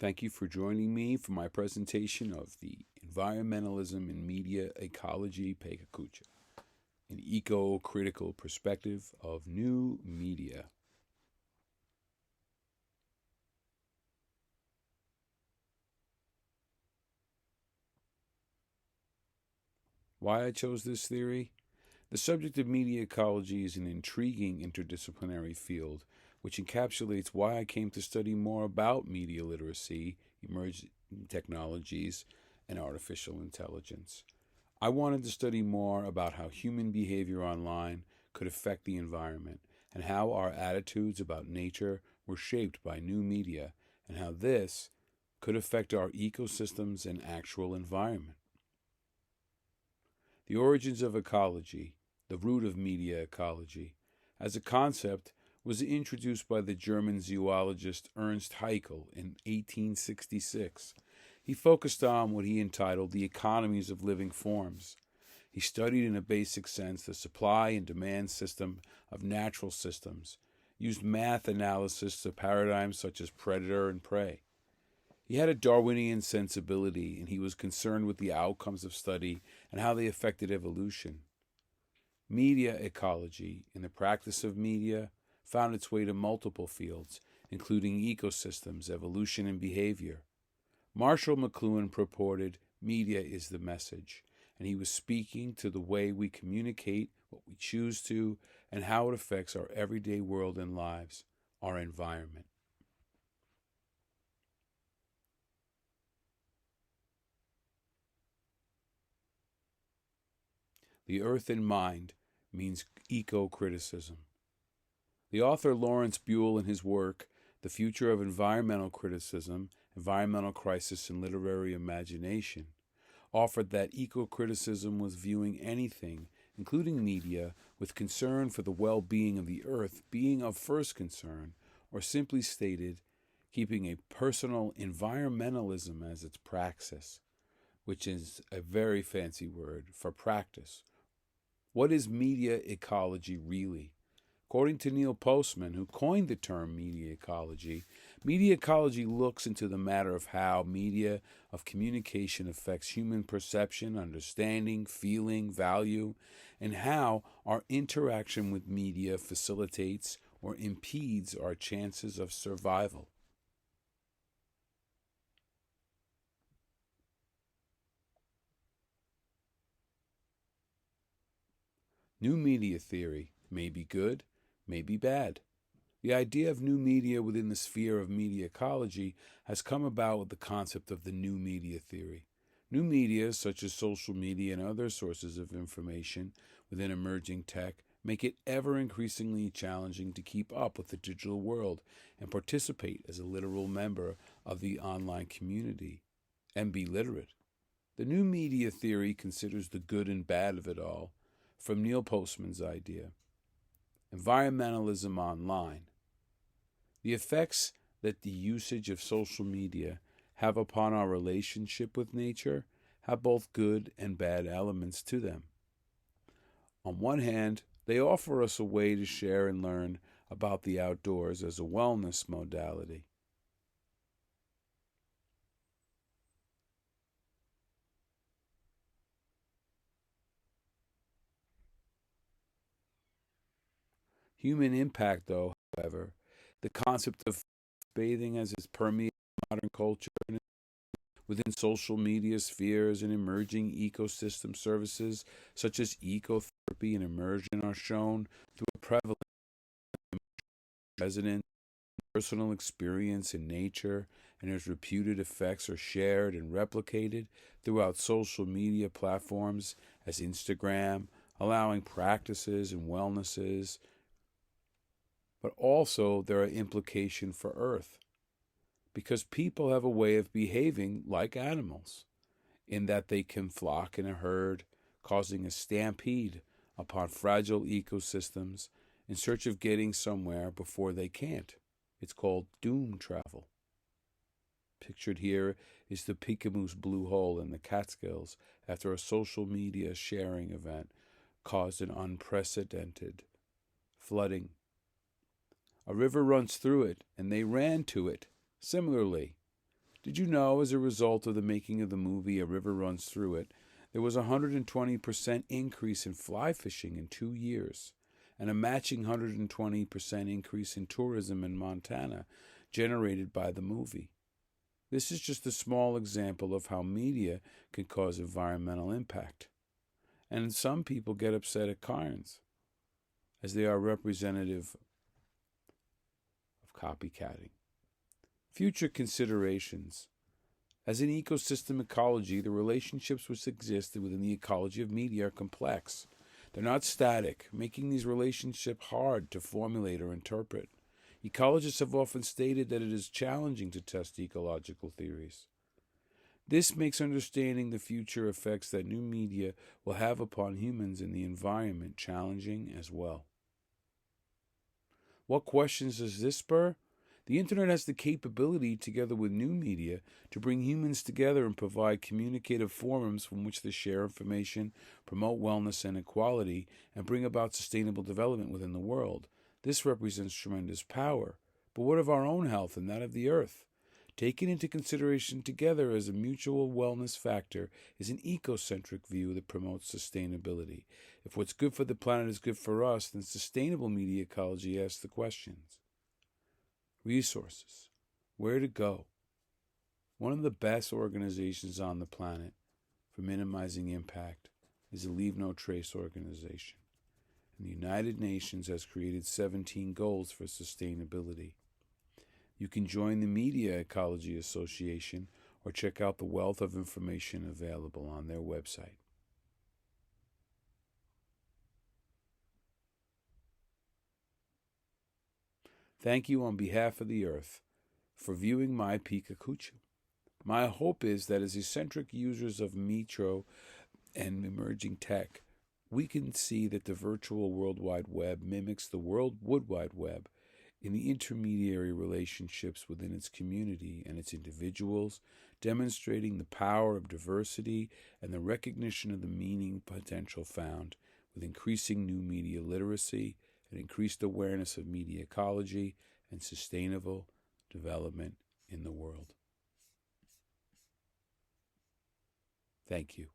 Thank you for joining me for my presentation of the Environmentalism and Media Ecology PechaKucha, an eco-critical perspective of new media. Why I chose this theory? The subject of media ecology is an intriguing interdisciplinary field which encapsulates why I came to study more about media literacy, emerging technologies, and artificial intelligence. I wanted to study more about how human behavior online could affect the environment and how our attitudes about nature were shaped by new media and how this could affect our ecosystems and actual environment. The origins of ecology, the root of media ecology, as a concept was introduced by the German zoologist Ernst Haeckel in 1866. He focused on what he entitled the economies of living forms. He studied in a basic sense the supply and demand system of natural systems, used math analysis of paradigms such as predator and prey. He had a Darwinian sensibility, and he was concerned with the outcomes of study and how they affected evolution. Media ecology, in the practice of media, found its way to multiple fields, including ecosystems, evolution, and behavior. Marshall McLuhan purported, "Media is the message," and he was speaking to the way we communicate, what we choose to, and how it affects our everyday world and lives, our environment. The Earth in Mind means eco-criticism. The author Lawrence Buell, in his work, The Future of Environmental Criticism, Environmental Crisis and Literary Imagination, offered that eco-criticism was viewing anything, including media, with concern for the well-being of the Earth being of first concern, or simply stated, keeping a personal environmentalism as its praxis, which is a very fancy word for practice. What is media ecology really? According to Neil Postman, who coined the term media ecology looks into the matter of how media of communication affects human perception, understanding, feeling, value, and how our interaction with media facilitates or impedes our chances of survival. New media theory may be good, may be bad. The idea of new media within the sphere of media ecology has come about with the concept of the new media theory. New media, such as social media and other sources of information within emerging tech, make it ever increasingly challenging to keep up with the digital world and participate as a literal member of the online community and be literate. The new media theory considers the good and bad of it all, from Neil Postman's idea. Environmentalism online. The effects that the usage of social media have upon our relationship with nature have both good and bad elements to them. On one hand, they offer us a way to share and learn about the outdoors as a wellness modality. Human impact, though, however, the concept of bathing as it's permeated modern culture and within social media spheres and emerging ecosystem services such as ecotherapy and immersion are shown through a prevalent resonant personal experience in nature, and its reputed effects are shared and replicated throughout social media platforms as Instagram, allowing practices and wellnesses. But also there are implications for Earth, because people have a way of behaving like animals, in that they can flock in a herd, causing a stampede upon fragile ecosystems in search of getting somewhere before they can't. It's called doom travel. Pictured here is the Peekamoose Blue Hole in the Catskills after a social media sharing event caused an unprecedented flooding. A river runs through it, and they ran to it. Similarly, Did you know, as a result of the making of the movie A River Runs Through It, there was a 120% increase in fly fishing in 2 years, and a matching 120% increase in tourism in Montana generated by the movie? This is just a small example of how media can cause environmental impact. And some people get upset at Cairns, as they are representative of copycatting. Future considerations. As in ecosystem ecology, the relationships which exist within the ecology of media are complex. They're not static, making these relationships hard to formulate or interpret. Ecologists have often stated that it is challenging to test ecological theories. This makes understanding the future effects that new media will have upon humans and the environment challenging as well. What questions does this spur? The Internet has the capability, together with new media, to bring humans together and provide communicative forums from which to share information, promote wellness and equality, and bring about sustainable development within the world. This represents tremendous power. But what of our own health and that of the earth? Taken into consideration together as a mutual wellness factor is an ecocentric view that promotes sustainability. If what's good for the planet is good for us, then sustainable media ecology asks the questions. Resources. Where to go? One of the best organizations on the planet for minimizing impact is the Leave No Trace organization. And the United Nations has created 17 goals for sustainability. You can join the Media Ecology Association or check out the wealth of information available on their website. Thank you on behalf of the Earth for viewing my PechaKucha. My hope is that as eccentric users of Metro and emerging tech, we can see that the virtual World Wide Web mimics the World Wood Wide Web in the intermediary relationships within its community and its individuals, demonstrating the power of diversity and the recognition of the meaning potential found with increasing new media literacy and increased awareness of media ecology and sustainable development in the world. Thank you.